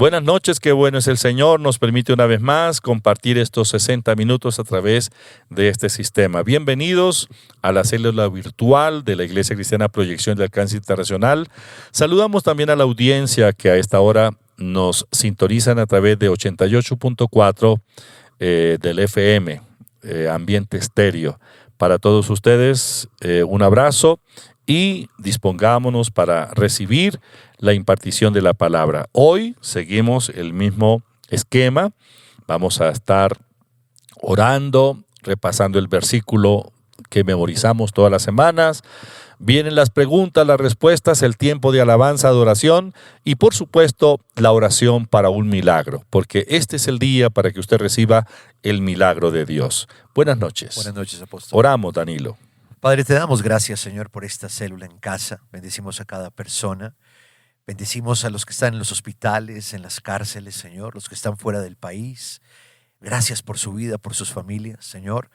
Buenas noches, qué bueno es el Señor. Nos permite una vez más compartir estos 60 minutos a través de este sistema. Bienvenidos a la célula virtual de la Iglesia Cristiana Proyección de Alcance Internacional. Saludamos también a la audiencia que a esta hora nos sintonizan a través de 88.4 del FM, Ambiente Estéreo. Para todos ustedes, un abrazo y dispongámonos para recibir la impartición de la palabra. Hoy seguimos el mismo esquema. Vamos a estar orando, repasando el versículo que memorizamos todas las semanas. Vienen las preguntas, las respuestas, el tiempo de alabanza, adoración y, por supuesto, la oración para un milagro, porque este es el día para que usted reciba el milagro de Dios. Buenas noches. Buenas noches, apóstol. Oramos, Danilo. Padre, te damos gracias, Señor, por esta célula en casa. Bendecimos a cada persona. Bendecimos a los que están en los hospitales, en las cárceles, Señor, los que están fuera del país. Gracias por su vida, por sus familias, Señor.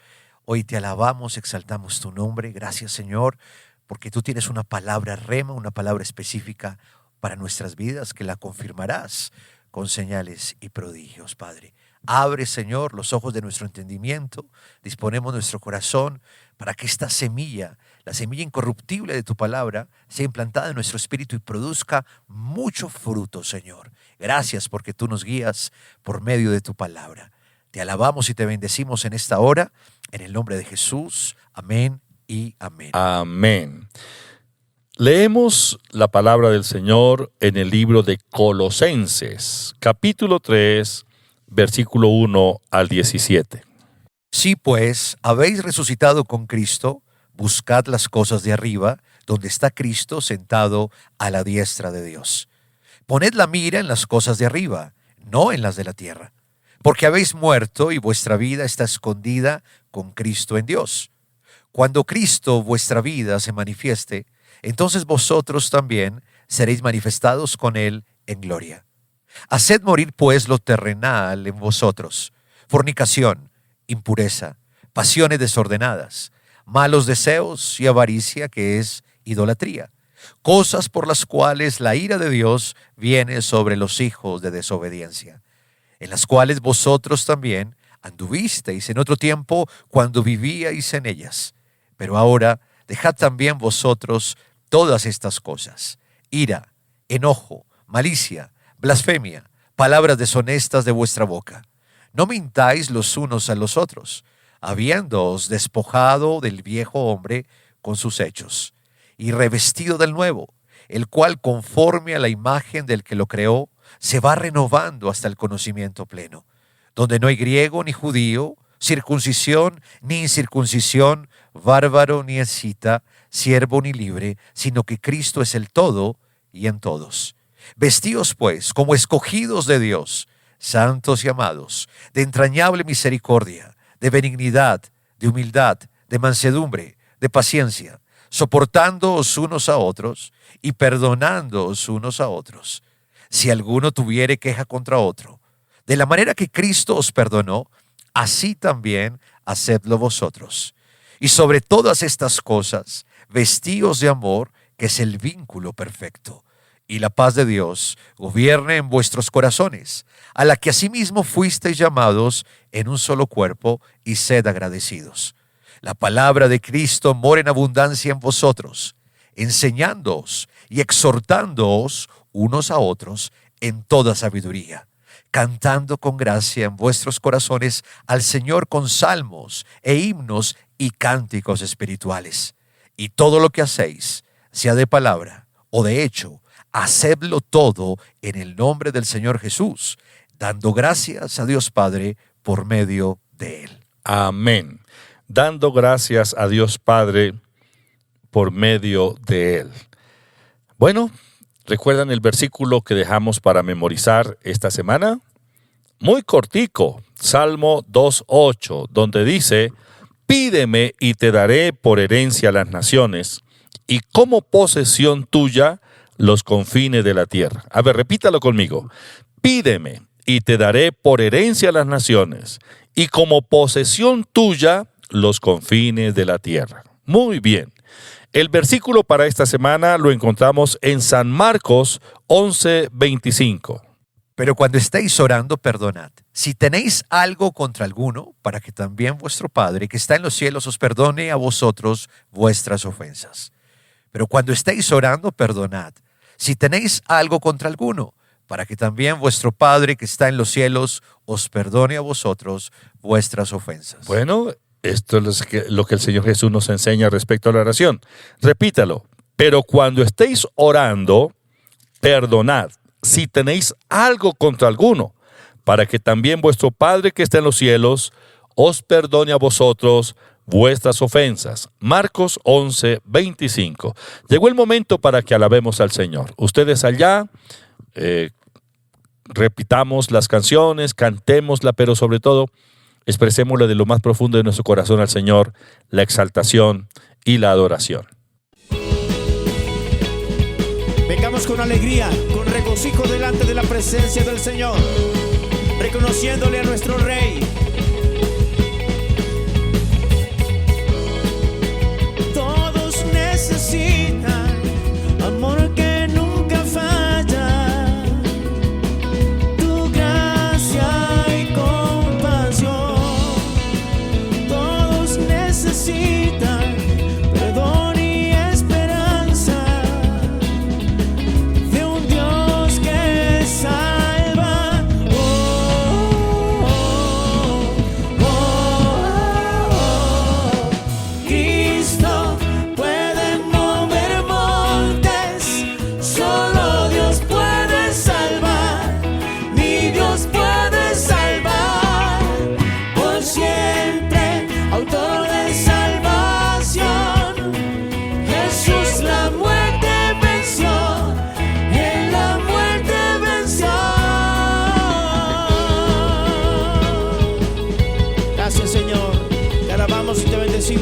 Hoy te alabamos, exaltamos tu nombre. Gracias, Señor, porque tú tienes una palabra rema, una palabra específica para nuestras vidas, que la confirmarás con señales y prodigios, Padre. Abre, Señor, los ojos de nuestro entendimiento. Disponemos nuestro corazón para que esta semilla, la semilla incorruptible de tu palabra, sea implantada en nuestro espíritu y produzca mucho fruto, Señor. Gracias porque tú nos guías por medio de tu palabra. Te alabamos y te bendecimos en esta hora, en el nombre de Jesús. Amén y amén. Amén. Leemos la palabra del Señor en el libro de Colosenses, capítulo 3, versículo 1 al 17. Si pues habéis resucitado con Cristo, buscad las cosas de arriba, donde está Cristo sentado a la diestra de Dios. Poned la mira en las cosas de arriba, no en las de la tierra, porque habéis muerto y vuestra vida está escondida con Cristo en Dios. Cuando Cristo, vuestra vida, se manifieste, entonces vosotros también seréis manifestados con Él en gloria. Haced morir pues lo terrenal en vosotros: fornicación, impureza, pasiones desordenadas, malos deseos y avaricia, que es idolatría, cosas por las cuales la ira de Dios viene sobre los hijos de desobediencia, en las cuales vosotros también anduvisteis en otro tiempo cuando vivíais en ellas. Pero ahora dejad también vosotros todas estas cosas: ira, enojo, malicia, blasfemia, palabras deshonestas de vuestra boca. No mintáis los unos a los otros, habiéndoos despojado del viejo hombre con sus hechos, y revestido del nuevo, el cual, conforme a la imagen del que lo creó, se va renovando hasta el conocimiento pleno, donde no hay griego ni judío, circuncisión ni incircuncisión, bárbaro ni escita, siervo ni libre, sino que Cristo es el todo y en todos. Vestíos pues como escogidos de Dios, santos y amados, de entrañable misericordia, de benignidad, de humildad, de mansedumbre, de paciencia, soportándoos unos a otros y perdonándoos unos a otros, si alguno tuviere queja contra otro. De la manera que Cristo os perdonó, así también hacedlo vosotros. Y sobre todas estas cosas, vestíos de amor, que es el vínculo perfecto. Y la paz de Dios gobierne en vuestros corazones, a la que asimismo fuisteis llamados en un solo cuerpo, y sed agradecidos. La palabra de Cristo mora en abundancia en vosotros, enseñándoos y exhortándoos unos a otros en toda sabiduría, cantando con gracia en vuestros corazones al Señor con salmos e himnos y cánticos espirituales. Y todo lo que hacéis, sea de palabra o de hecho, hacedlo todo en el nombre del Señor Jesús, dando gracias a Dios Padre por medio de Él. Amén. Dando gracias a Dios Padre por medio de Él. Bueno, ¿recuerdan el versículo que dejamos para memorizar esta semana? Muy cortico, Salmo 2:8, donde dice: pídeme y te daré por herencia las naciones, y como posesión tuya los confines de la tierra. A ver, repítalo conmigo. Pídeme y te daré por herencia las naciones, y como posesión tuya los confines de la tierra. Muy bien. El versículo para esta semana lo encontramos en San Marcos 11:25. Pero cuando estéis orando, perdonad. Si tenéis algo contra alguno, para que también vuestro Padre, que está en los cielos, os perdone a vosotros vuestras ofensas. Pero cuando estéis orando, perdonad. Si tenéis algo contra alguno, para que también vuestro Padre, que está en los cielos, os perdone a vosotros vuestras ofensas. Bueno, esto es lo que el Señor Jesús nos enseña respecto a la oración. Repítalo. Pero cuando estéis orando, perdonad. Si tenéis algo contra alguno, para que también vuestro Padre que está en los cielos os perdone a vosotros vuestras ofensas. Marcos 11:25. Llegó el momento para que alabemos al Señor. Ustedes allá, repitamos las canciones, cantémosla, pero sobre todo, expresémosle de lo más profundo de nuestro corazón al Señor, la exaltación y la adoración. Vengamos con alegría, con regocijo delante de la presencia del Señor, reconociéndole a nuestro Rey. Todos necesitan amor que nunca falla, tu gracia y compasión. Todos necesitan perdón y esperanza.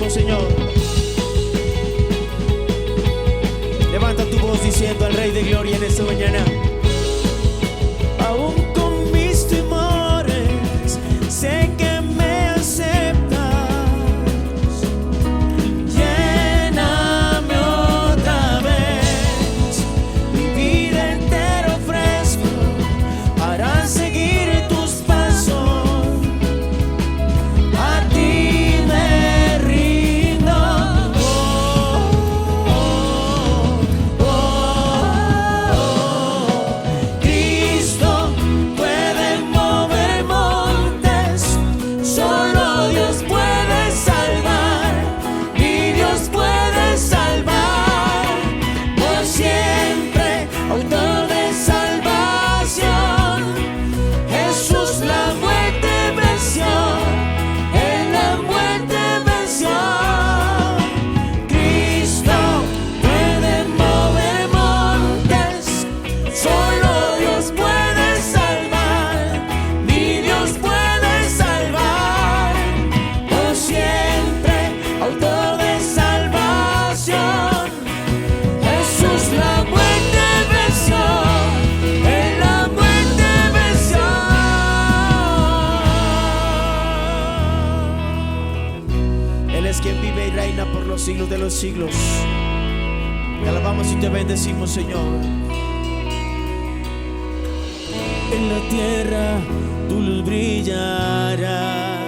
Señor, levanta tu voz diciendo al Rey de Gloria en esta mañana: aún con mis temores, sé que me aceptas. Lléname otra vez, mi vida entera ofrezco para seguir tus pasos. A ti me rindo. Cristo puede mover montes, solo Dios puede salvar, y Dios puede salvar por siempre, autor de salvación. Jesús la muerte venció, en la muerte venció. Cristo puede mover montes, solo Dios puede salvar, mi Dios puede salvar por siempre, autor de salvación. Jesús la muerte venció, en la muerte venció. Él es quien vive y reina por los siglos de los siglos. Te alabamos y te bendecimos, Señor. En la tierra tu luz brillará.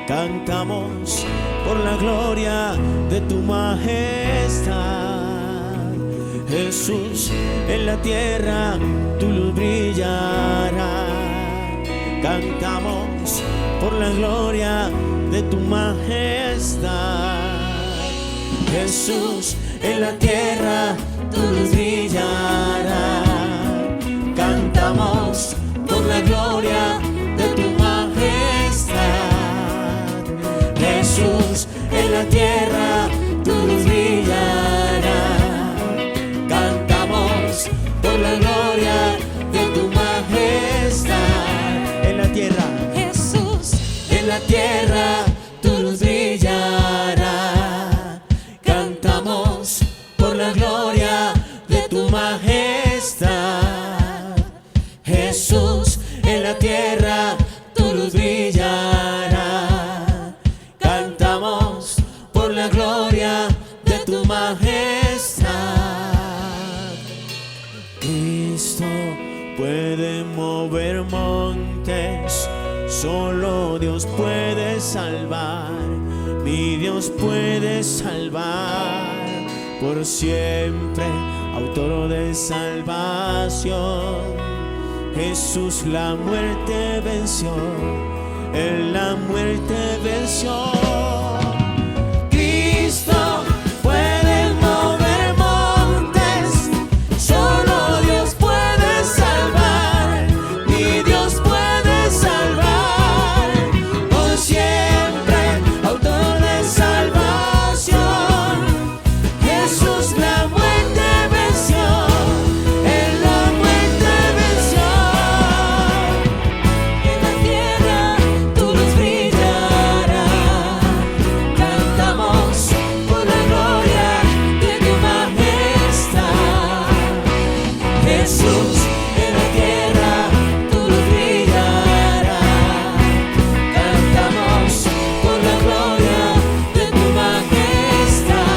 Cantamos por la gloria de tu majestad. Jesús, en la tierra tu luz brillará. Cantamos por la gloria de tu majestad. Jesús, en la tierra tu luz brillará. Cantamos por la gloria de tu majestad. Jesús, en la tierra tu luz brillará. Cantamos por la gloria de tu majestad. En la tierra, Jesús, en la tierra tu luz brillará. Cantamos por la gloria de tu majestad. Jesús, en la tierra tu luz brillará. Cantamos por la gloria de tu majestad. Cristo puede mover mover montes, solo Dios puede salvar, mi Dios puede salvar por siempre, autor de salvación. Jesús la muerte venció, Él la muerte venció. Cristo puede mover montes, solo Dios puede salvar, mi Dios puede salvar por siempre, autor de salvación. Jesús la muerte venció, Él la muerte venció. En la tierra tu luz brillará, cantamos por la gloria de tu majestad. Jesús, en la tierra tu luz brillará, cantamos por la gloria de tu majestad.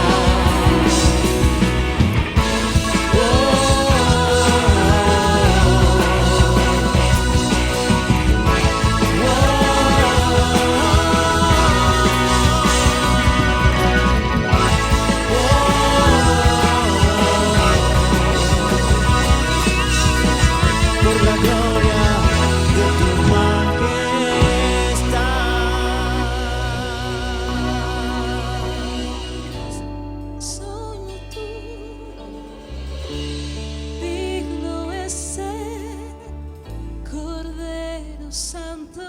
Por la gloria de tu majestad. Solo tú, digno es ser Cordero Santo,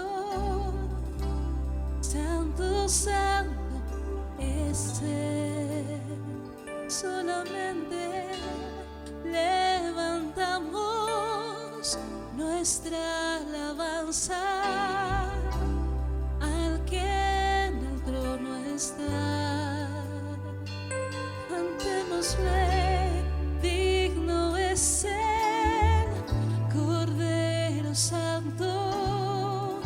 Santo, Santo es ser. Solamente levantamos nuestra alabanza al que en el trono está. Cantémosle, digno es ser Cordero Santo,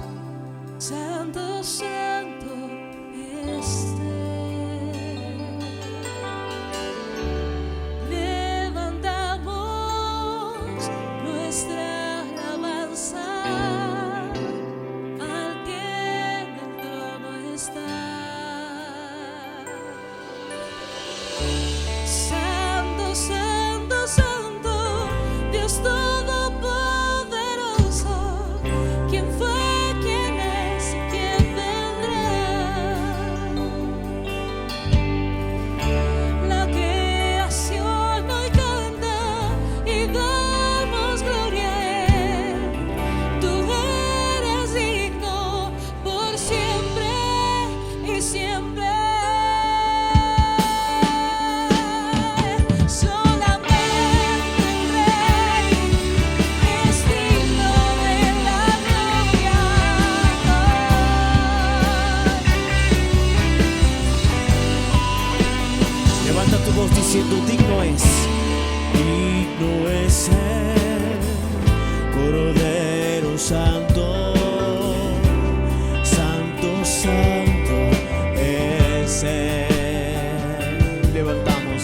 Santo, Santo es ser. Levantamos nuestra alabanza al que en el trono está. Santo, Santo, Santo, Dios Todopoderoso, ¿quién fue, quién es y quién vendrá? La creación hoy canta y damos gloria a Él. Tú eres digno por siempre y siempre. Solamente el Rey es digno de la gloria. Levanta tu voz diciendo: digno es ser Cordero Santo, Santo, Santo es ser. Levantamos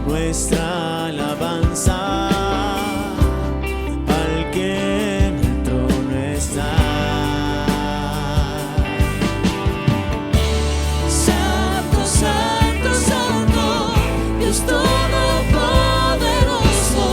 nuestra alabanza al que en el trono está. Santo, Santo, Santo, Dios Todopoderoso,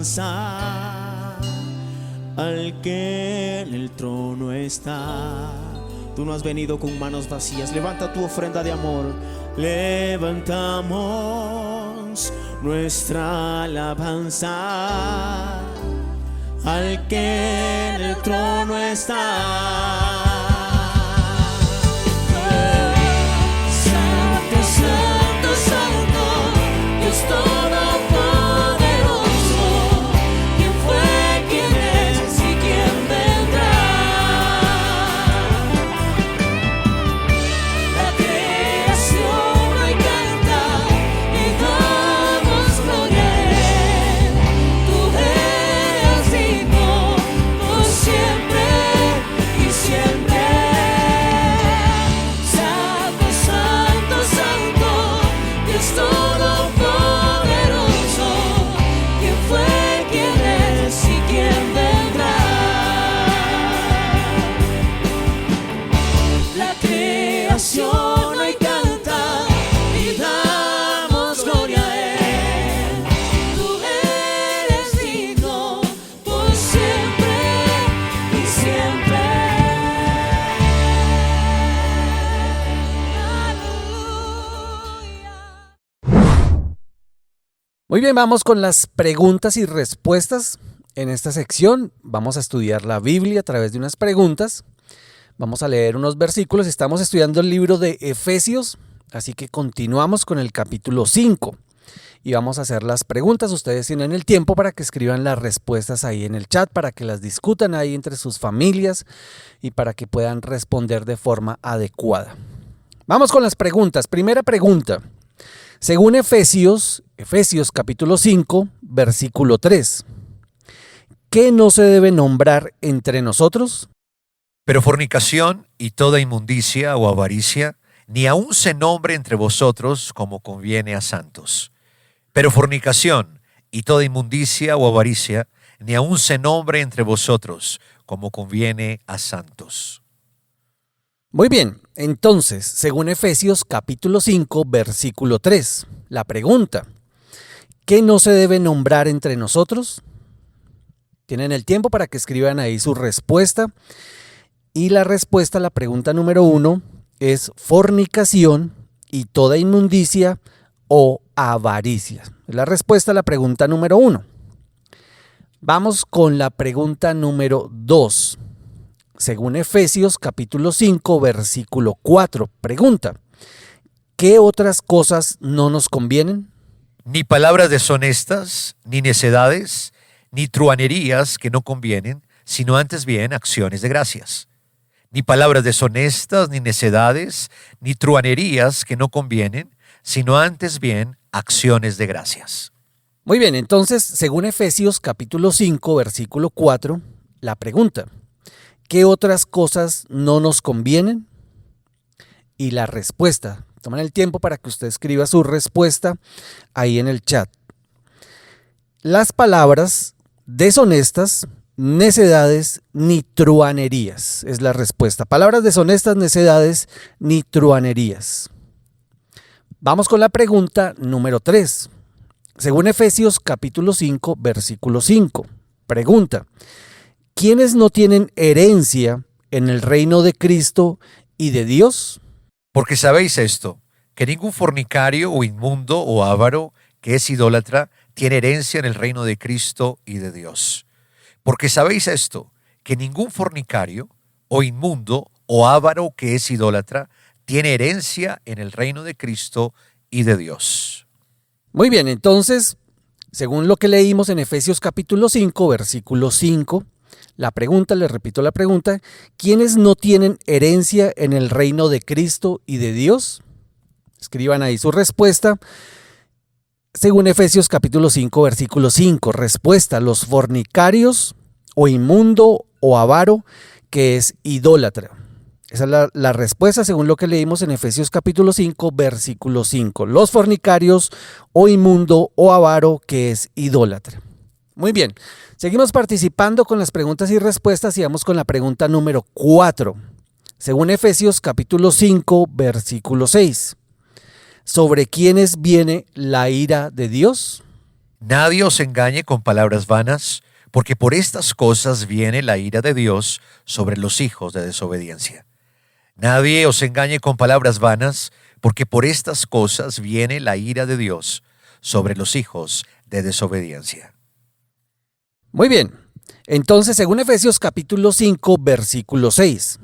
alabanza al que en el trono está. Tú no has venido con manos vacías. Levanta tu ofrenda de amor. Levantamos nuestra alabanza al que en el trono está. Santo, santo, santo, Dios todopoderoso. ¿Quién fue, quién es y quién vendrá? La creación hoy canta y damos gloria a Él. Tú eres digno por siempre y siempre. Santo, santo, santo, Dios todopoderoso. ¿Quién fue, quién es y quién vendrá? La creación hoy canta y damos gloria a Él. Tú eres digno por siempre y siempre. Muy bien, vamos con las preguntas y respuestas. En esta sección vamos a estudiar la Biblia a través de unas preguntas. Vamos a leer unos versículos. Estamos estudiando el libro de Efesios, así que continuamos con el capítulo 5 y vamos a hacer las preguntas. Ustedes tienen el tiempo para que escriban las respuestas ahí en el chat, para que las discutan ahí entre sus familias y para que puedan responder de forma adecuada. Vamos con las preguntas. Primera pregunta. Según Efesios capítulo 5, versículo 3, ¿qué no se debe nombrar entre nosotros? Pero fornicación y toda inmundicia o avaricia, ni aun se nombre entre vosotros como conviene a santos. Pero fornicación y toda inmundicia o avaricia, ni aun se nombre entre vosotros como conviene a santos. Muy bien, entonces, según Efesios capítulo 5, versículo 3, la pregunta, ¿qué no se debe nombrar entre nosotros? Tienen el tiempo para que escriban ahí su respuesta. Y la respuesta a la pregunta número 1 es fornicación y toda inmundicia o avaricia. Es la respuesta a la pregunta número 1. Vamos con la pregunta número 2. Según Efesios capítulo 5, versículo 4, pregunta, ¿qué otras cosas no nos convienen? Ni palabras deshonestas, ni necedades, ni truhanerías que no convienen, sino antes bien acciones de gracias. Ni palabras deshonestas, ni necedades, ni truhanerías que no convienen, sino antes bien acciones de gracias. Muy bien, entonces, según Efesios capítulo 5, versículo 4, la pregunta, ¿qué otras cosas no nos convienen? Y la respuesta, toman el tiempo para que usted escriba su respuesta ahí en el chat. Las palabras deshonestas, necedades ni truhanerías, es la respuesta. Palabras deshonestas, necedades ni truhanerías. Vamos con la pregunta número 3. Según Efesios capítulo 5, versículo 5, pregunta, ¿quiénes no tienen herencia en el reino de Cristo y de Dios? Porque sabéis esto, que ningún fornicario o inmundo o avaro que es idólatra tiene herencia en el reino de Cristo y de Dios. Porque sabéis esto, que ningún fornicario o inmundo o avaro que es idólatra tiene herencia en el reino de Cristo y de Dios. Muy bien, entonces, según lo que leímos en Efesios capítulo 5, versículo 5, la pregunta, les repito la pregunta, ¿quiénes no tienen herencia en el reino de Cristo y de Dios? Escriban ahí su respuesta. Según Efesios capítulo 5, versículo 5, respuesta, los fornicarios o inmundo o avaro que es idólatra. Esa es la respuesta según lo que leímos en Efesios capítulo 5, versículo 5. Los fornicarios o inmundo o avaro que es idólatra. Muy bien, seguimos participando con las preguntas y respuestas y vamos con la pregunta número 4. Según Efesios capítulo 5, versículo 6. ¿Sobre quiénes viene la ira de Dios? Nadie os engañe con palabras vanas, porque por estas cosas viene la ira de Dios sobre los hijos de desobediencia. Nadie os engañe con palabras vanas, porque por estas cosas viene la ira de Dios sobre los hijos de desobediencia. Muy bien. Entonces, según Efesios capítulo 5, versículo 6,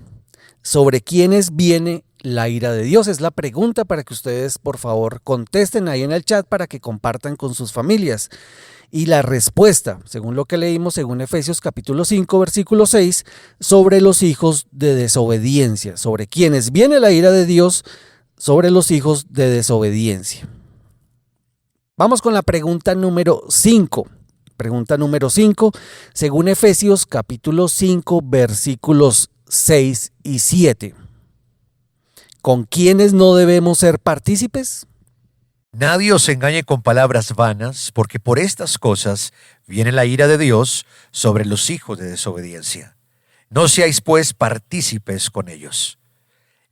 ¿sobre quiénes viene la ira de Dios? Es la pregunta para que ustedes, por favor, contesten ahí en el chat para que compartan con sus familias. Y la respuesta, según lo que leímos, según Efesios capítulo 5, versículo 6, sobre los hijos de desobediencia. Sobre quiénes viene la ira de Dios sobre los hijos de desobediencia. Vamos con la pregunta número 5. Pregunta número 5, según Efesios capítulo 5, versículos 6 y 7. ¿Con quiénes no debemos ser partícipes? Nadie os engañe con palabras vanas, porque por estas cosas viene la ira de Dios sobre los hijos de desobediencia. No seáis pues partícipes con ellos.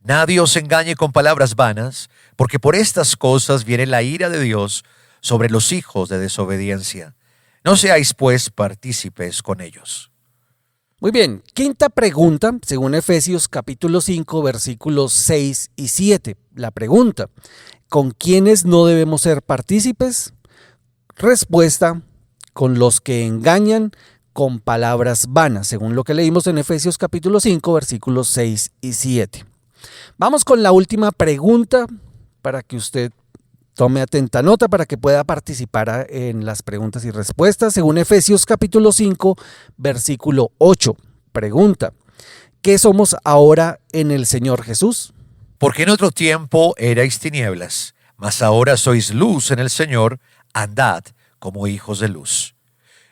Nadie os engañe con palabras vanas, porque por estas cosas viene la ira de Dios sobre los hijos de desobediencia. No seáis pues partícipes con ellos. Muy bien, quinta pregunta, según Efesios capítulo 5, versículos 6 y 7. La pregunta, ¿con quiénes no debemos ser partícipes? Respuesta, con los que engañan con palabras vanas, según lo que leímos en Efesios capítulo 5, versículos 6 y 7. Vamos con la última pregunta para que usted tome atenta nota para que pueda participar en las preguntas y respuestas. Según Efesios capítulo 5, versículo 8. Pregunta, ¿qué somos ahora en el Señor Jesús? Porque en otro tiempo erais tinieblas, mas ahora sois luz en el Señor, andad como hijos de luz.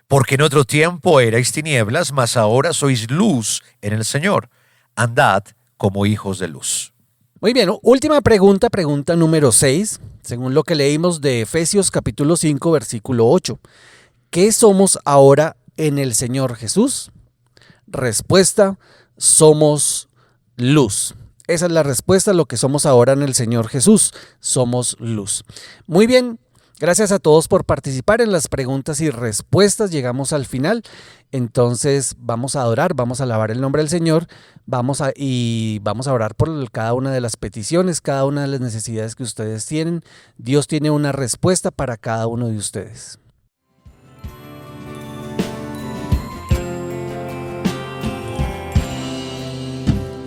Porque en otro tiempo erais tinieblas, mas ahora sois luz en el Señor, andad como hijos de luz. Muy bien, última pregunta, pregunta número 6, según lo que leímos de Efesios capítulo 5, versículo 8. ¿Qué somos ahora en el Señor Jesús? Respuesta, somos luz. Esa es la respuesta a lo que somos ahora en el Señor Jesús, somos luz. Muy bien, gracias a todos por participar en las preguntas y respuestas. Llegamos al final, entonces vamos a adorar, vamos a alabar el nombre del Señor, vamos a orar por cada una de las peticiones, cada una de las necesidades que ustedes tienen. Dios tiene una respuesta para cada uno de ustedes.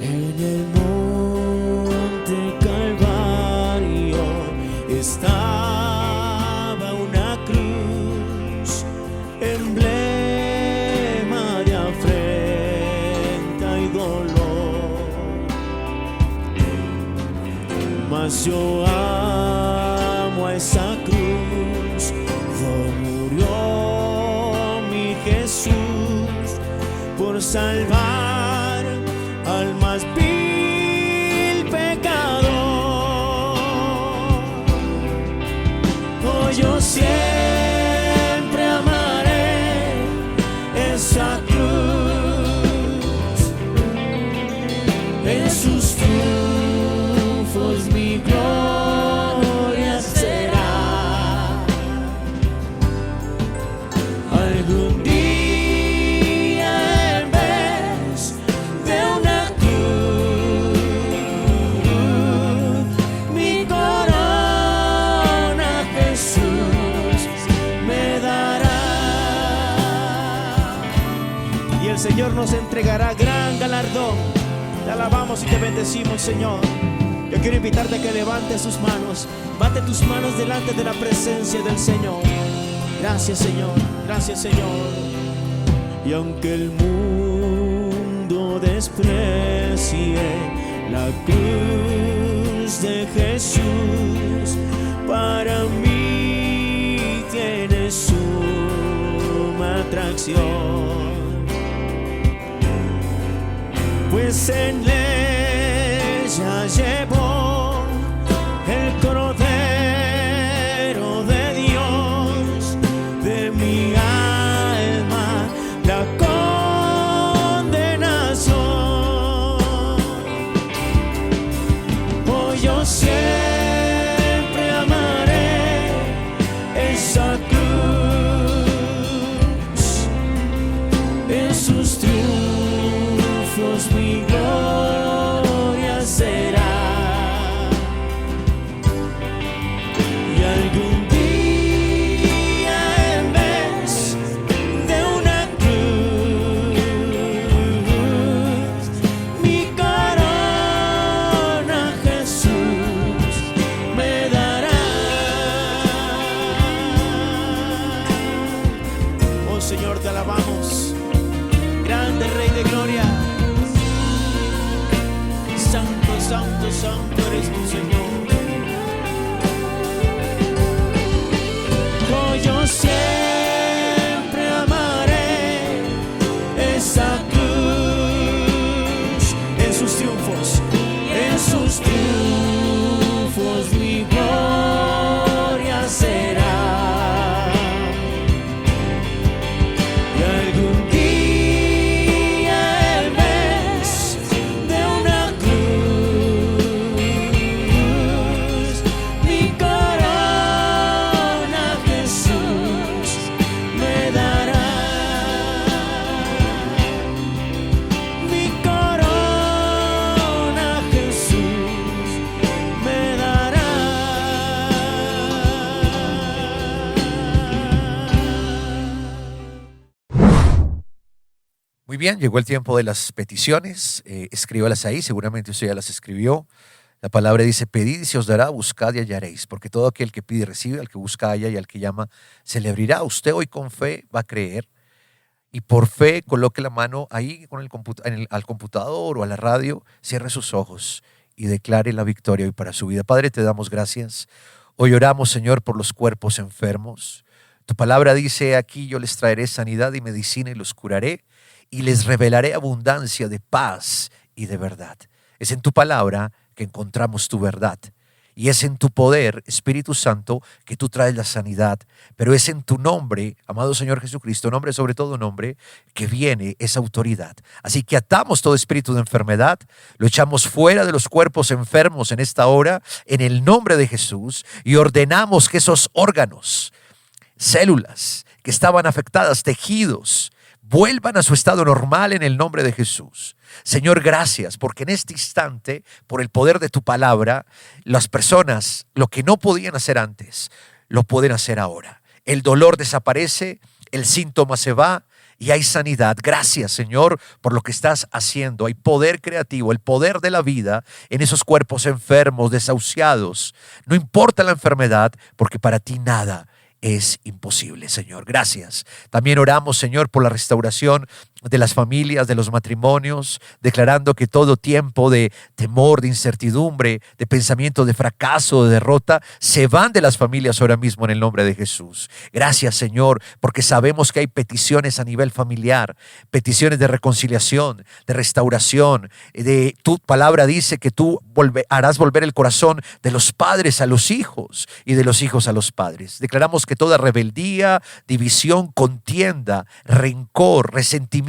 En el monte Calvario estaba una cruz, emblema de afrenta y dolor. Mas yo amo a esa cruz, murió mi Jesús por salvar al más vil pecador. Oh, yo siempre amaré esa cruz, en sus triunfos mi gloria será. Algún día en vez de una cruz, mi corona Jesús me dará. Y el Señor nos entregará gran galardón. Te alabamos y te bendecimos, Señor. Yo quiero invitarte a que levantes tus manos. Bate tus manos delante de la presencia del Señor. Gracias, Señor. Gracias, Señor. Y aunque el mundo desprecie la cruz de Jesús, para mí tiene suma atracción. Pues en ella llevó el Cordero de Dios de mi alma la condenación. Oh, yo siempre amaré esa cruz. gloria será. Y algún día en vez de una cruz, mi corona Jesús me dará. Oh Señor, te alabamos, grande Rey de gloria. Santo, santo, santo eres tu Señor. Oh, yo siempre amaré esa cruz. En sus triunfos mi gloria será. Y algún día en vez de una cruz, mi corona Jesús me dará. Mi corona Jesús me dará. Muy bien, llegó el tiempo de las peticiones. Escríbalas ahí, seguramente usted ya las escribió. La palabra dice: pedid y se os dará, buscad y hallaréis, porque todo aquel que pide recibe, al que busca halla, y al que llama se le abrirá. Usted hoy con fe va a creer, y por fe coloque la mano ahí con al computador o a la radio, cierre sus ojos y declare la victoria hoy para su vida. Padre, te damos gracias. Hoy oramos, Señor, por los cuerpos enfermos. Tu palabra dice: aquí yo les traeré sanidad y medicina y los curaré, y les revelaré abundancia de paz y de verdad. Es en tu palabra que encontramos tu verdad. Y es en tu poder, Espíritu Santo, que tú traes la sanidad. Pero es en tu nombre, amado Señor Jesucristo, nombre sobre todo nombre, que viene esa autoridad. Así que atamos todo espíritu de enfermedad, lo echamos fuera de los cuerpos enfermos en esta hora, en el nombre de Jesús, y ordenamos que esos órganos, células que estaban afectadas, tejidos, vuelvan a su estado normal en el nombre de Jesús. Señor, gracias, porque en este instante, por el poder de tu palabra, las personas, lo que no podían hacer antes, lo pueden hacer ahora. El dolor desaparece, el síntoma se va y hay sanidad. Gracias, Señor, por lo que estás haciendo. Hay poder creativo, el poder de la vida en esos cuerpos enfermos, desahuciados. No importa la enfermedad, porque para ti nada es imposible, Señor. Gracias. También oramos, Señor, por la restauración de las familias, de los matrimonios, declarando que todo tiempo de temor, de incertidumbre, de pensamiento de fracaso, de derrota, se van de las familias ahora mismo en el nombre de Jesús. Gracias, Señor, porque sabemos que hay peticiones a nivel familiar, peticiones de reconciliación, de restauración. Tu palabra dice que tú harás volver el corazón de los padres a los hijos y de los hijos a los padres. Declaramos que toda rebeldía, división, contienda, rencor, resentimiento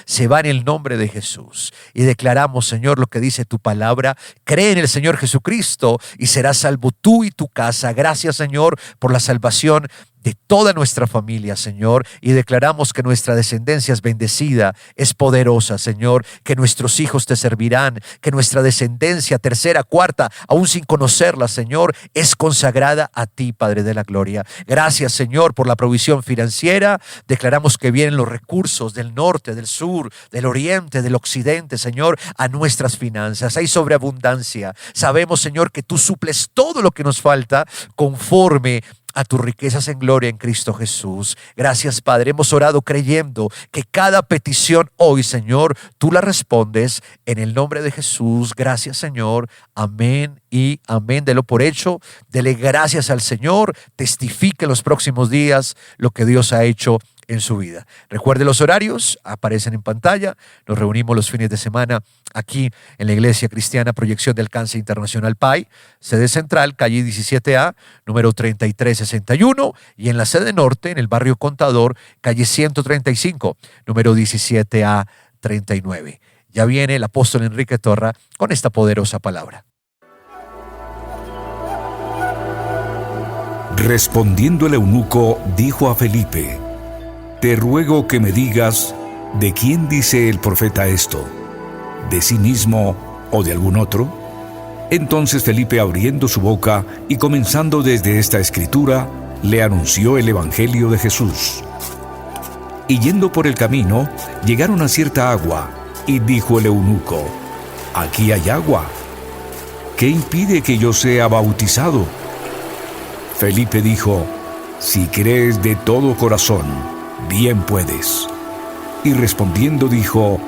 se va en el nombre de Jesús. Y declaramos, Señor, lo que dice tu palabra: cree en el Señor Jesucristo y serás salvo tú y tu casa. Gracias, Señor, por la salvación de toda nuestra familia, Señor, y declaramos que nuestra descendencia es bendecida, es poderosa, Señor, que nuestros hijos te servirán, que nuestra descendencia, tercera, cuarta, aún sin conocerla, Señor, es consagrada a ti, Padre de la gloria. Gracias, Señor, por la provisión financiera. Declaramos que vienen los recursos del norte, del sur, del oriente, del occidente, Señor, a nuestras finanzas. Hay sobreabundancia. Sabemos, Señor, que tú suples todo lo que nos falta conforme a tus riquezas en gloria en Cristo Jesús. Gracias, Padre. Hemos orado creyendo que cada petición hoy, Señor, tú la respondes en el nombre de Jesús. Gracias, Señor. Amén y amén. Delo por hecho. Dele gracias al Señor. Testifique en los próximos días lo que Dios ha hecho en su vida. Recuerde, los horarios aparecen en pantalla. Nos reunimos los fines de semana aquí en la Iglesia Cristiana Proyección de Alcance Internacional PAI, sede central, calle 17A, número 3361, y en la sede norte, en el barrio Contador, calle 135, número 17A 39. Ya viene el apóstol Enrique Torra con esta poderosa palabra. Respondiendo el eunuco, dijo a Felipe: te ruego que me digas, ¿de quién dice el profeta esto? ¿De sí mismo o de algún otro? Entonces Felipe, abriendo su boca y comenzando desde esta escritura, le anunció el Evangelio de Jesús. Y yendo por el camino, llegaron a cierta agua, y dijo el eunuco: «Aquí hay agua. ¿Qué impide que yo sea bautizado?» Felipe dijo: «Si crees de todo corazón, bien puedes». Y respondiendo dijo: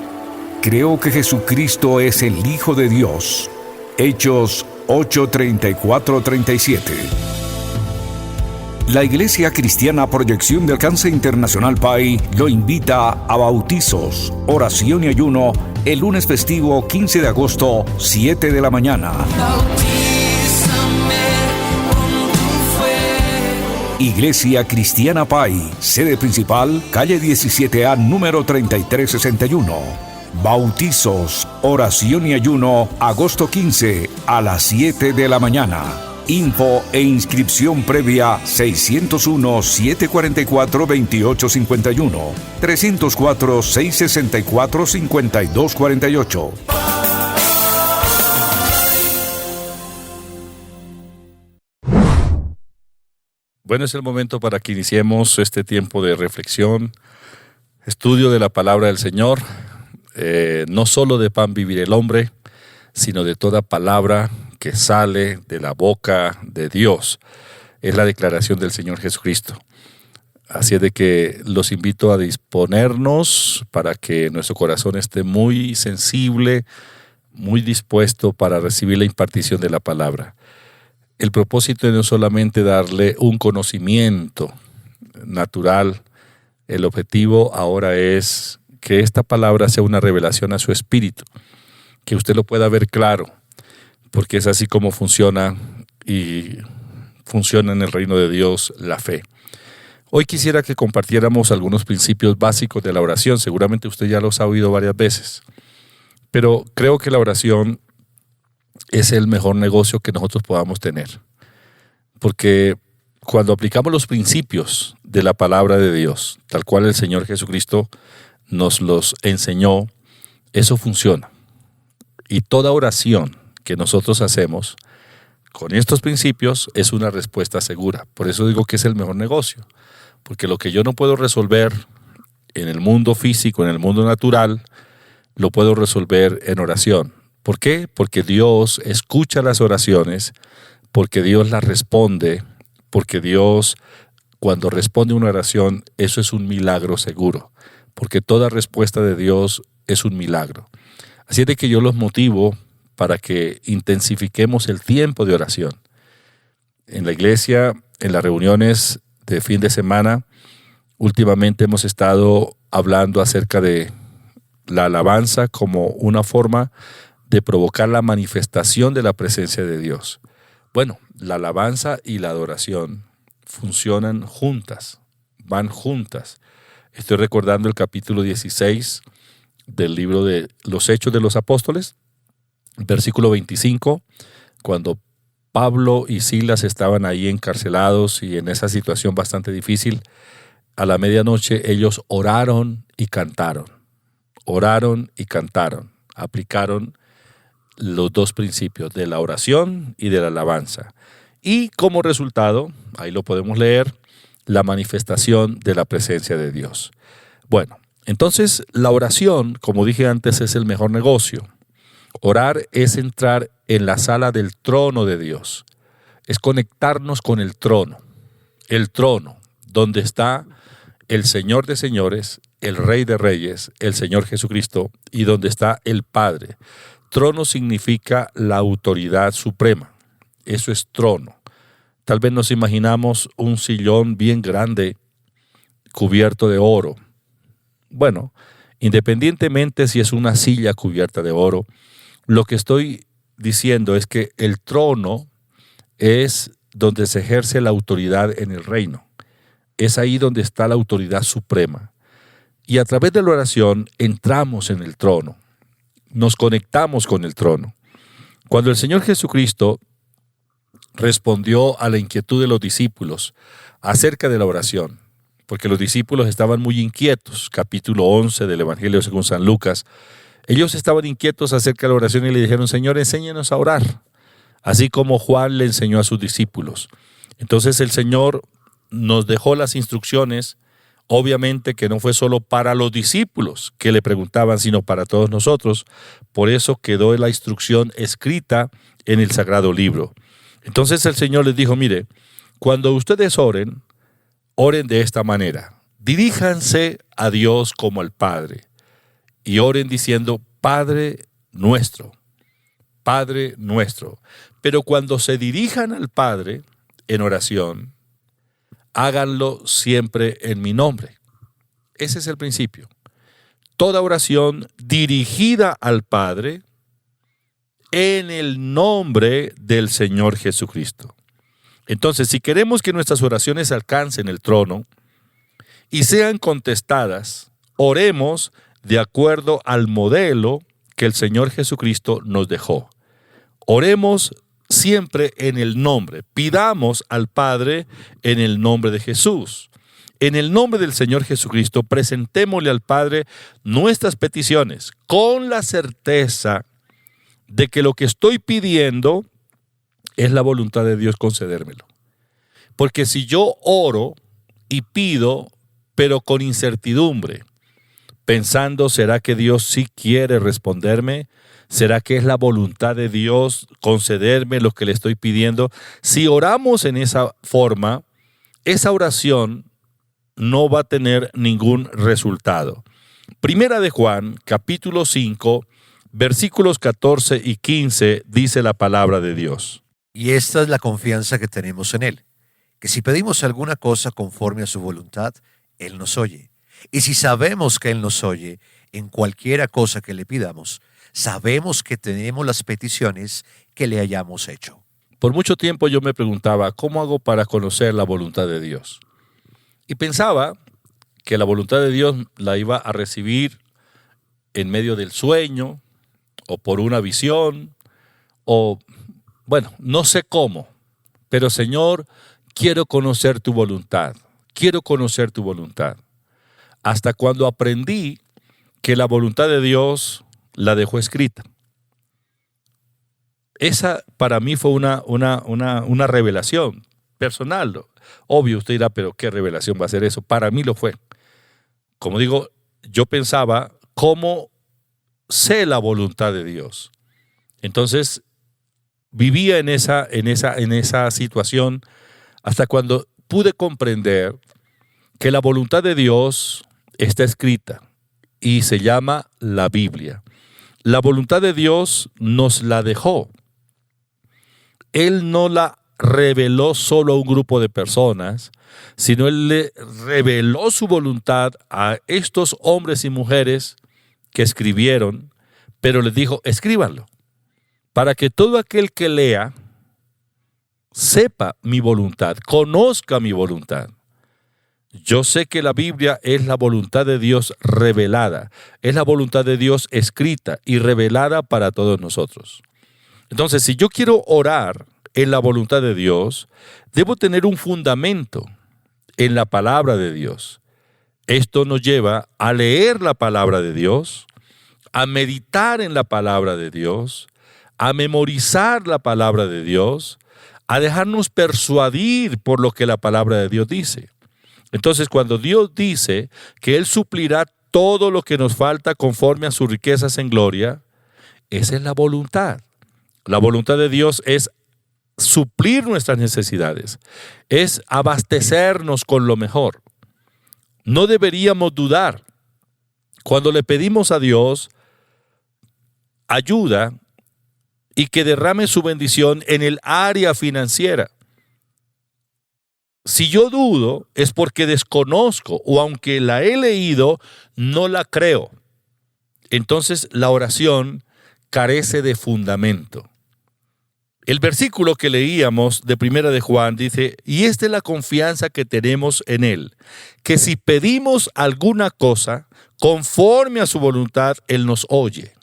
«Creo que Jesucristo es el Hijo de Dios». Hechos 8:34-37. La Iglesia Cristiana Proyección de Alcance Internacional PAI lo invita a bautizos, oración y ayuno el lunes festivo 15 de agosto, 7 de la mañana. Iglesia Cristiana PAI, sede principal, calle 17A, número 3361. Bautizos, oración y ayuno, agosto 15 a las 7 de la mañana. Info e inscripción previa 601-744-2851, 304-664-5248. Bueno, es el momento para que iniciemos este tiempo de reflexión, estudio de la palabra del Señor. No solo de pan vivir el hombre, sino de toda palabra que sale de la boca de Dios. Es la declaración del Señor Jesucristo. Así es de que los invito a disponernos para que nuestro corazón esté muy sensible, muy dispuesto para recibir la impartición de la palabra. El propósito no es solamente darle un conocimiento natural. El objetivo ahora es que esta palabra sea una revelación a su espíritu, que usted lo pueda ver claro, porque es así como funciona y funciona en el reino de Dios la fe. Hoy quisiera que compartiéramos algunos principios básicos de la oración. Seguramente usted ya los ha oído varias veces, pero creo que la oración es el mejor negocio que nosotros podamos tener, porque cuando aplicamos los principios de la palabra de Dios, tal cual el Señor Jesucristo nos los enseñó, eso funciona. Y toda oración que nosotros hacemos con estos principios es una respuesta segura. Por eso digo que es el mejor negocio, porque lo que yo no puedo resolver en el mundo físico, en el mundo natural, lo puedo resolver en oración. ¿Por qué? Porque Dios escucha las oraciones, porque Dios las responde, porque Dios, cuando responde una oración, eso es un milagro seguro, porque toda respuesta de Dios es un milagro. Así es de que yo los motivo para que intensifiquemos el tiempo de oración. En la iglesia, en las reuniones de fin de semana, últimamente hemos estado hablando acerca de la alabanza como una forma de provocar la manifestación de la presencia de Dios. Bueno, la alabanza y la adoración funcionan juntas, van juntas. Estoy recordando el capítulo 16 del libro de los Hechos de los Apóstoles, versículo 25, cuando Pablo y Silas estaban ahí encarcelados y en esa situación bastante difícil. A la medianoche ellos oraron y cantaron, aplicaron los dos principios de la oración y de la alabanza. Y como resultado, ahí lo podemos leer, la manifestación de la presencia de Dios. Bueno, entonces la oración, como dije antes, es el mejor negocio. Orar es entrar en la sala del trono de Dios, es conectarnos con el trono donde está el Señor de señores, el Rey de reyes, el Señor Jesucristo, y donde está el Padre. Trono significa la autoridad suprema, eso es trono. Tal vez nos imaginamos un sillón bien grande cubierto de oro. Bueno, independientemente si es una silla cubierta de oro, lo que estoy diciendo es que el trono es donde se ejerce la autoridad en el reino. Es ahí donde está la autoridad suprema. Y a través de la oración entramos en el trono, nos conectamos con el trono. Cuando el Señor Jesucristo respondió a la inquietud de los discípulos acerca de la oración, porque los discípulos estaban muy inquietos, capítulo 11 del Evangelio según San Lucas, Ellos estaban inquietos acerca de la oración y le dijeron, Señor, enséñanos a orar, así como Juan le enseñó a sus discípulos. Entonces el Señor nos dejó las instrucciones, obviamente que no fue solo para los discípulos que le preguntaban, sino para todos nosotros. Por eso quedó la instrucción escrita en el Sagrado Libro. Entonces el Señor les dijo, mire, cuando ustedes oren, oren de esta manera. Diríjanse a Dios como al Padre y oren diciendo, Padre nuestro, Padre nuestro. Pero cuando se dirijan al Padre en oración, háganlo siempre en mi nombre. Ese es el principio. Toda oración dirigida al Padre en el nombre del Señor Jesucristo. Entonces, si queremos que nuestras oraciones alcancen el trono y sean contestadas, oremos de acuerdo al modelo que el Señor Jesucristo nos dejó. Oremos siempre en el nombre. Pidamos al Padre en el nombre de Jesús. En el nombre del Señor Jesucristo, presentémosle al Padre nuestras peticiones con la certeza de que lo que estoy pidiendo es la voluntad de Dios concedérmelo. Porque si yo oro y pido, pero con incertidumbre, pensando, ¿será que Dios sí quiere responderme? ¿Será que es la voluntad de Dios concederme lo que le estoy pidiendo? Si oramos en esa forma, esa oración no va a tener ningún resultado. Primera de Juan, capítulo 5, versículos 14 y 15, dice la palabra de Dios. Y esta es la confianza que tenemos en Él, que si pedimos alguna cosa conforme a su voluntad, Él nos oye. Y si sabemos que Él nos oye en cualquiera cosa que le pidamos, sabemos que tenemos las peticiones que le hayamos hecho. Por mucho tiempo yo me preguntaba, ¿cómo hago para conocer la voluntad de Dios? Y pensaba que la voluntad de Dios la iba a recibir en medio del sueño, o por una visión, o bueno, no sé cómo, pero Señor, quiero conocer tu voluntad, quiero conocer tu voluntad. Hasta cuando aprendí que la voluntad de Dios la dejó escrita. Esa para mí fue una revelación personal. Obvio, usted dirá, pero ¿qué revelación va a ser eso? Para mí lo fue. Como digo, yo pensaba, ¿cómo sé la voluntad de Dios? Entonces, vivía en esa situación hasta cuando pude comprender que la voluntad de Dios está escrita y se llama la Biblia. La voluntad de Dios nos la dejó. Él no la reveló solo a un grupo de personas, sino Él le reveló su voluntad a estos hombres y mujeres que escribieron, pero les dijo, escríbanlo, para que todo aquel que lea sepa mi voluntad, conozca mi voluntad. Yo sé que la Biblia es la voluntad de Dios revelada, es la voluntad de Dios escrita y revelada para todos nosotros. Entonces, si yo quiero orar en la voluntad de Dios, debo tener un fundamento en la palabra de Dios. Esto nos lleva a leer la palabra de Dios, a meditar en la palabra de Dios, a memorizar la palabra de Dios, a dejarnos persuadir por lo que la palabra de Dios dice. Entonces, cuando Dios dice que Él suplirá todo lo que nos falta conforme a sus riquezas en gloria, esa es la voluntad. La voluntad de Dios es suplir nuestras necesidades, es abastecernos con lo mejor. No deberíamos dudar. Cuando le pedimos a Dios ayuda y que derrame su bendición en el área financiera. Si yo dudo es porque desconozco o aunque la he leído, no la creo. Entonces la oración carece de fundamento. El versículo que leíamos de Primera de Juan dice, y esta es la confianza que tenemos en Él, que si pedimos alguna cosa conforme a su voluntad, Él nos oye.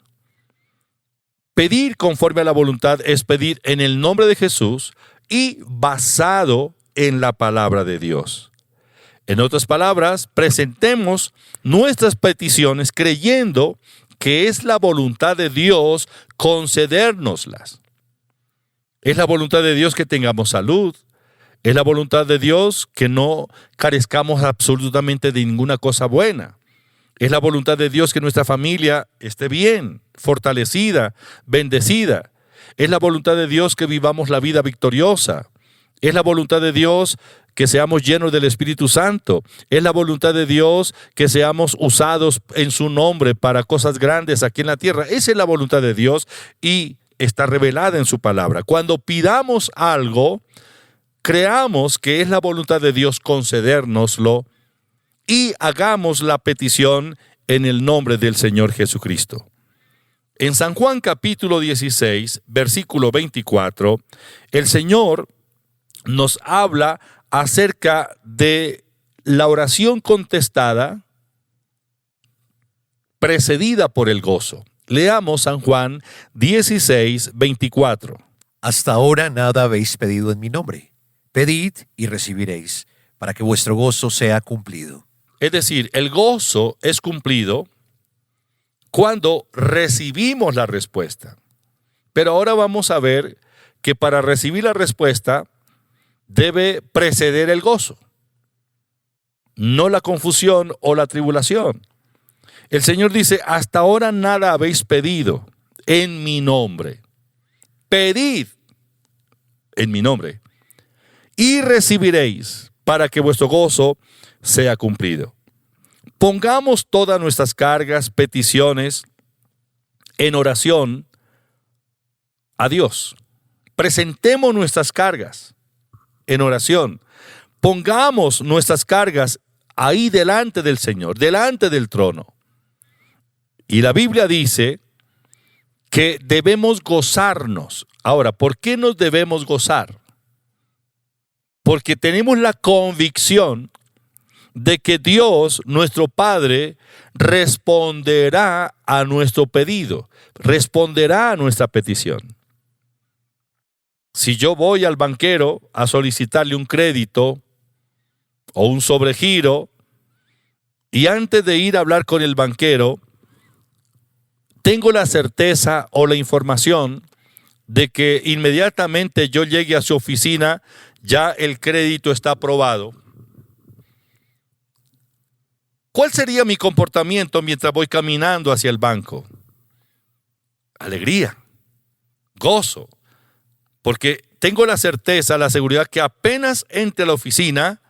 Pedir conforme a la voluntad es pedir en el nombre de Jesús y basado en la palabra de Dios. En otras palabras, presentemos nuestras peticiones creyendo que es la voluntad de Dios concedérnoslas. Es la voluntad de Dios que tengamos salud. Es la voluntad de Dios que no carezcamos absolutamente de ninguna cosa buena. Es la voluntad de Dios que nuestra familia esté bien, fortalecida, bendecida. Es la voluntad de Dios que vivamos la vida victoriosa. Es la voluntad de Dios que seamos llenos del Espíritu Santo. Es la voluntad de Dios que seamos usados en su nombre para cosas grandes aquí en la tierra. Esa es la voluntad de Dios y está revelada en su palabra. Cuando pidamos algo, creamos que es la voluntad de Dios concedérnoslo y hagamos la petición en el nombre del Señor Jesucristo. En San Juan capítulo 16, versículo 24, el Señor nos habla acerca de la oración contestada precedida por el gozo. Leamos San Juan 16, 24. Hasta ahora nada habéis pedido en mi nombre. Pedid y recibiréis, para que vuestro gozo sea cumplido. Es decir, el gozo es cumplido cuando recibimos la respuesta. Pero ahora vamos a ver que para recibir la respuesta debe preceder el gozo, no la confusión o la tribulación. El Señor dice, hasta ahora nada habéis pedido en mi nombre. Pedid en mi nombre y recibiréis para que vuestro gozo sea cumplido. Pongamos todas nuestras cargas, peticiones en oración a Dios. Presentemos nuestras cargas en oración. Pongamos nuestras cargas ahí delante del Señor, delante del trono. Y la Biblia dice que debemos gozarnos. Ahora, ¿por qué nos debemos gozar? Porque tenemos la convicción de que Dios, nuestro Padre, responderá a nuestro pedido, responderá a nuestra petición. Si yo voy al banquero a solicitarle un crédito o un sobregiro, y antes de ir a hablar con el banquero, tengo la certeza o la información de que inmediatamente yo llegue a su oficina, ya el crédito está aprobado. ¿Cuál sería mi comportamiento mientras voy caminando hacia el banco? Alegría, gozo, porque tengo la certeza, la seguridad que apenas entre a la oficina,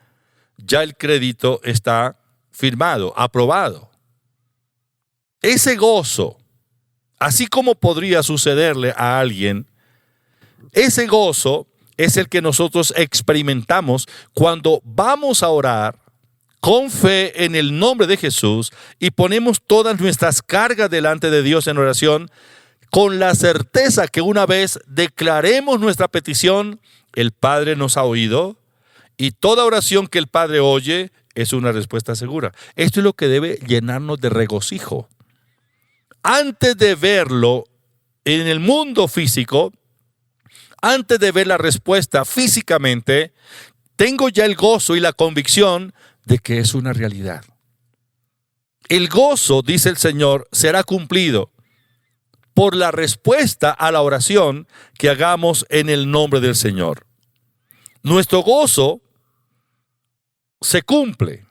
ya el crédito está firmado, aprobado. Ese gozo, así como podría sucederle a alguien, ese gozo es el que nosotros experimentamos cuando vamos a orar con fe en el nombre de Jesús y ponemos todas nuestras cargas delante de Dios en oración, con la certeza que una vez declaremos nuestra petición, el Padre nos ha oído y toda oración que el Padre oye es una respuesta segura. Esto es lo que debe llenarnos de regocijo. Antes de verlo en el mundo físico, antes de ver la respuesta físicamente, tengo ya el gozo y la convicción de que es una realidad. El gozo, dice el Señor, será cumplido por la respuesta a la oración que hagamos en el nombre del Señor. Nuestro gozo se cumple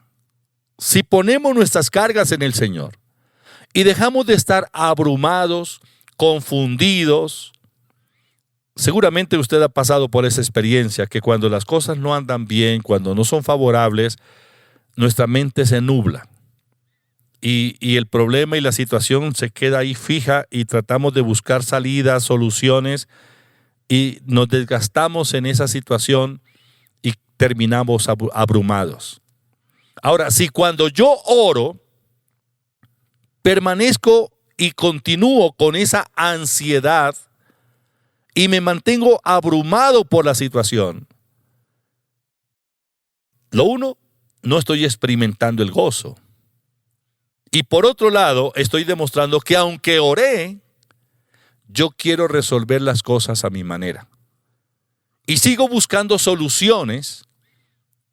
si ponemos nuestras cargas en el Señor y dejamos de estar abrumados, confundidos. Seguramente usted ha pasado por esa experiencia que cuando las cosas no andan bien, cuando no son favorables, nuestra mente se nubla y el problema y la situación se queda ahí fija y tratamos de buscar salidas, soluciones y nos desgastamos en esa situación y terminamos abrumados. Ahora, si cuando yo oro, permanezco y continúo con esa ansiedad y me mantengo abrumado por la situación, lo uno, no estoy experimentando el gozo. Y por otro lado, estoy demostrando que aunque oré, yo quiero resolver las cosas a mi manera. Y sigo buscando soluciones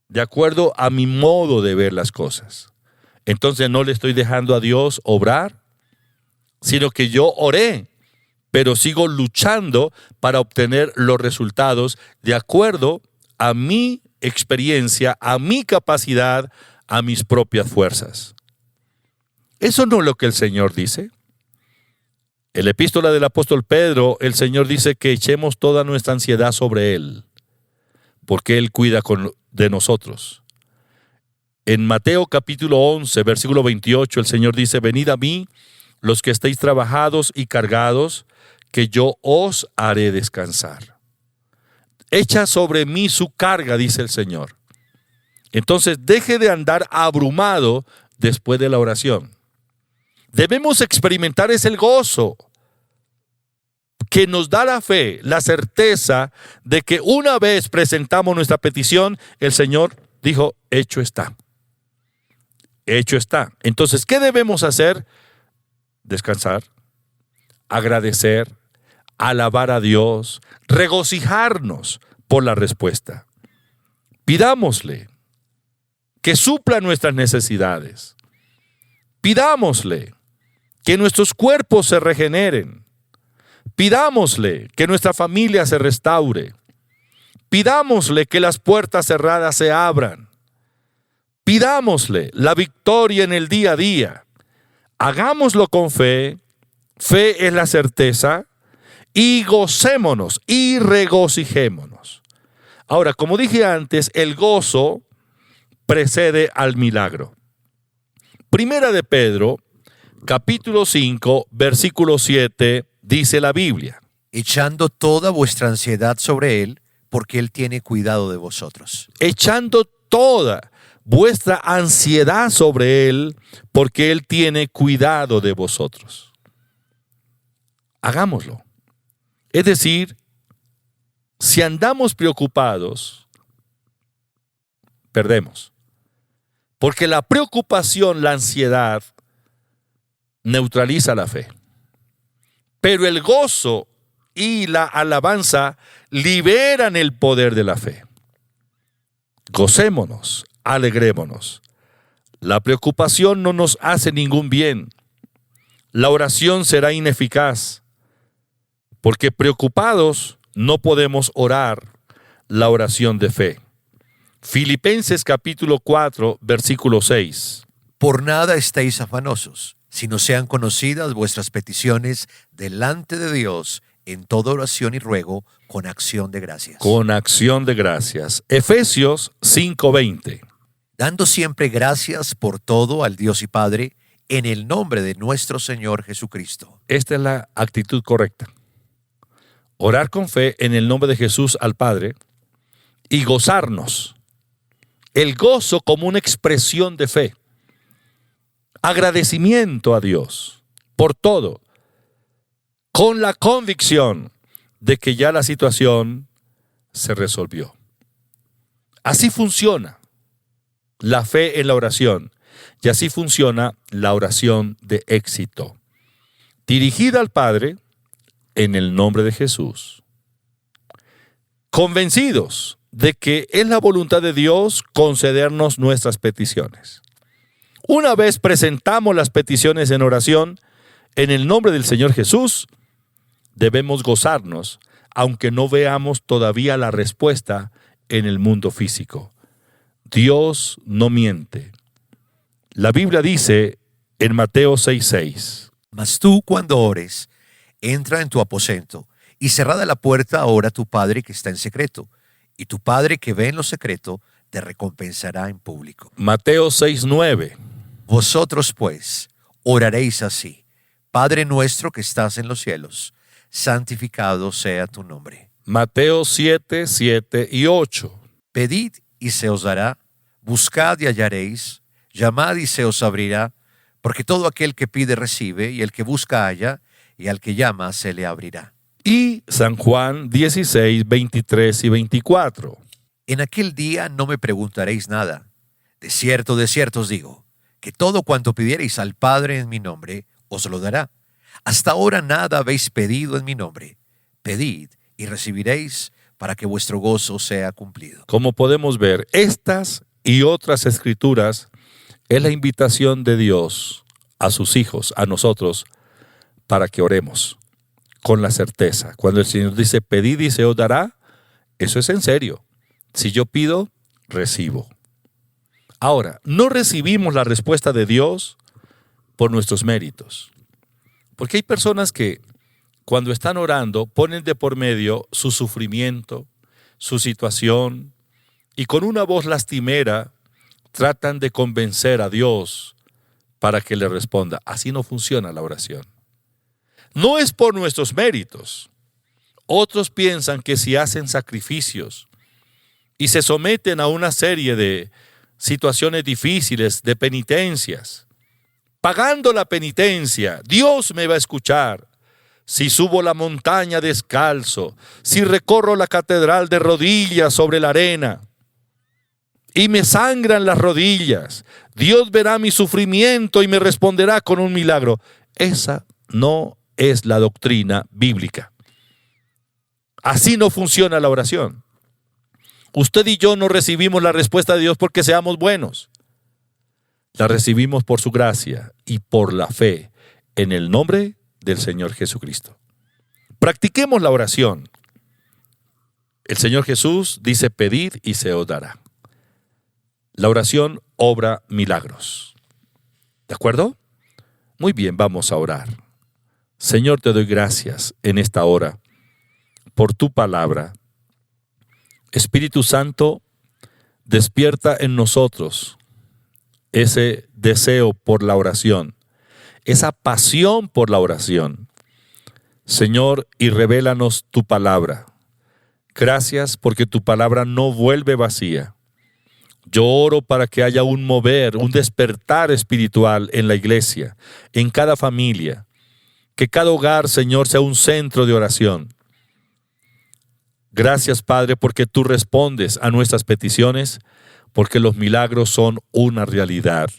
de acuerdo a mi modo de ver las cosas. Entonces no le estoy dejando a Dios obrar, sino que yo oré, pero sigo luchando para obtener los resultados de acuerdo a mi experiencia, a mi capacidad, a mis propias fuerzas. Eso no es lo que el Señor dice. En la epístola del apóstol Pedro, el Señor dice que echemos toda nuestra ansiedad sobre Él, porque Él cuida de nosotros. En Mateo capítulo 11, versículo 28, el Señor dice: venid a mí, los que estéis trabajados y cargados, que yo os haré descansar. Echa sobre mí su carga, dice el Señor. Entonces, deje de andar abrumado después de la oración. Debemos experimentar ese gozo que nos da la fe, la certeza de que una vez presentamos nuestra petición, el Señor dijo: hecho está. Hecho está. Entonces, ¿qué debemos hacer? Descansar, agradecer, alabar a Dios, regocijarnos por la respuesta. Pidámosle que supla nuestras necesidades. Pidámosle que nuestros cuerpos se regeneren. Pidámosle que nuestra familia se restaure. Pidámosle que las puertas cerradas se abran. Pidámosle la victoria en el día a día. Hagámoslo con fe. Fe es la certeza. Y gocémonos y regocijémonos. Ahora, como dije antes, el gozo precede al milagro. Primera de Pedro, capítulo 5, versículo 7, dice la Biblia: echando toda vuestra ansiedad sobre Él, porque Él tiene cuidado de vosotros. Echando toda vuestra ansiedad sobre Él, porque Él tiene cuidado de vosotros. Hagámoslo. Es decir, si andamos preocupados, perdemos. Porque la preocupación, la ansiedad, neutraliza la fe. Pero el gozo y la alabanza liberan el poder de la fe. Gocémonos, alegrémonos. La preocupación no nos hace ningún bien. La oración será ineficaz, porque preocupados no podemos orar la oración de fe. Filipenses capítulo 4, versículo 6. Por nada estéis afanosos, sino sean conocidas vuestras peticiones delante de Dios en toda oración y ruego con acción de gracias. Con acción de gracias. Efesios 5:20. Dando siempre gracias por todo al Dios y Padre, en el nombre de nuestro Señor Jesucristo. Esta es la actitud correcta. Orar con fe en el nombre de Jesús al Padre y gozarnos. El gozo como una expresión de fe. Agradecimiento a Dios por todo, con la convicción de que ya la situación se resolvió. Así funciona la fe en la oración, y así funciona la oración de éxito, dirigida al Padre en el nombre de Jesús, convencidos de que es la voluntad de Dios concedernos nuestras peticiones. Una vez presentamos las peticiones en oración en el nombre del Señor Jesús, debemos gozarnos, aunque no veamos todavía la respuesta en el mundo físico. Dios no miente. La Biblia dice en Mateo 6:6: Mas tú, cuando ores, entra en tu aposento, y cerrada la puerta, ora a tu Padre que está en secreto, y tu Padre que ve en lo secreto te recompensará en público. Mateo 6:9. Vosotros, pues, oraréis así: Padre nuestro que estás en los cielos, santificado sea tu nombre. Mateo 7:7 y 8. Pedid y se os dará, buscad y hallaréis, llamad y se os abrirá, porque todo aquel que pide recibe, y el que busca halla, y al que llama se le abrirá. Y San Juan 16:23 y 24. En aquel día no me preguntaréis nada. De cierto os digo, que todo cuanto pidiereis al Padre en mi nombre, os lo dará. Hasta ahora nada habéis pedido en mi nombre. Pedid y recibiréis, para que vuestro gozo sea cumplido. Como podemos ver, estas y otras escrituras es la invitación de Dios a sus hijos, a nosotros, para que oremos con la certeza. Cuando el Señor dice, pedid y se os dará, eso es en serio. Si yo pido, recibo. Ahora, no recibimos la respuesta de Dios por nuestros méritos. Porque hay personas que cuando están orando ponen de por medio su sufrimiento, su situación, y con una voz lastimera tratan de convencer a Dios para que le responda. Así no funciona la oración. No es por nuestros méritos. Otros piensan que si hacen sacrificios y se someten a una serie de situaciones difíciles, de penitencias, pagando la penitencia, Dios me va a escuchar. Si subo la montaña descalzo, si recorro la catedral de rodillas sobre la arena y me sangran las rodillas, Dios verá mi sufrimiento y me responderá con un milagro. Esa no es la doctrina bíblica. Así no funciona la oración. Usted y yo no recibimos la respuesta de Dios porque seamos buenos. La recibimos por su gracia y por la fe en el nombre del Señor Jesucristo. Practiquemos la oración. El Señor Jesús dice, pedid y se os dará. La oración obra milagros. ¿De acuerdo? Muy bien, vamos a orar. Señor, te doy gracias en esta hora por tu palabra. Espíritu Santo, despierta en nosotros ese deseo por la oración, esa pasión por la oración. Señor, y revélanos tu palabra. Gracias porque tu palabra no vuelve vacía. Yo oro para que haya un mover, un despertar espiritual en la iglesia, en cada familia. Que cada hogar, Señor, sea un centro de oración. Gracias, Padre, porque tú respondes a nuestras peticiones, porque los milagros son una realidad.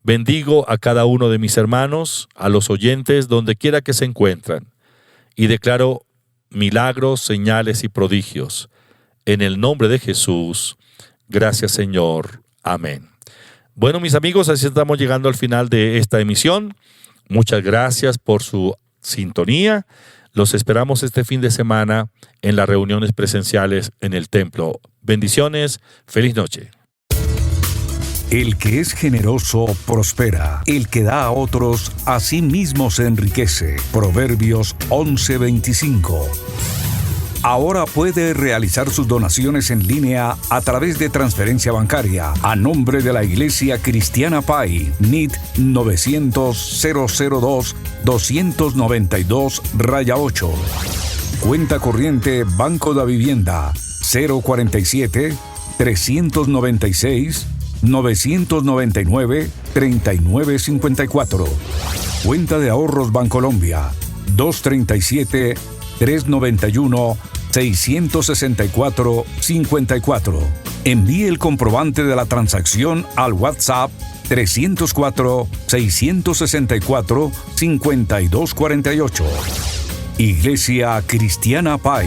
Bendigo a cada uno de mis hermanos, a los oyentes, donde quiera que se encuentran, y declaro milagros, señales y prodigios. En el nombre de Jesús, gracias, Señor. Amén. Bueno, mis amigos, así estamos llegando al final de esta emisión. Muchas gracias por su sintonía. Los esperamos este fin de semana en las reuniones presenciales en el templo. Bendiciones. Feliz noche. El que es generoso prospera. El que da a otros, a sí mismo se enriquece. Proverbios 11:25. Ahora puede realizar sus donaciones en línea a través de transferencia bancaria a nombre de la Iglesia Cristiana Pai, NIT 900-002-292-8. Cuenta corriente Banco de Vivienda 047-397-999-3954. Cuenta de ahorros Bancolombia 237-391-664-54. Envíe el comprobante de la transacción al WhatsApp 304-664-5248. Iglesia Cristiana Pai.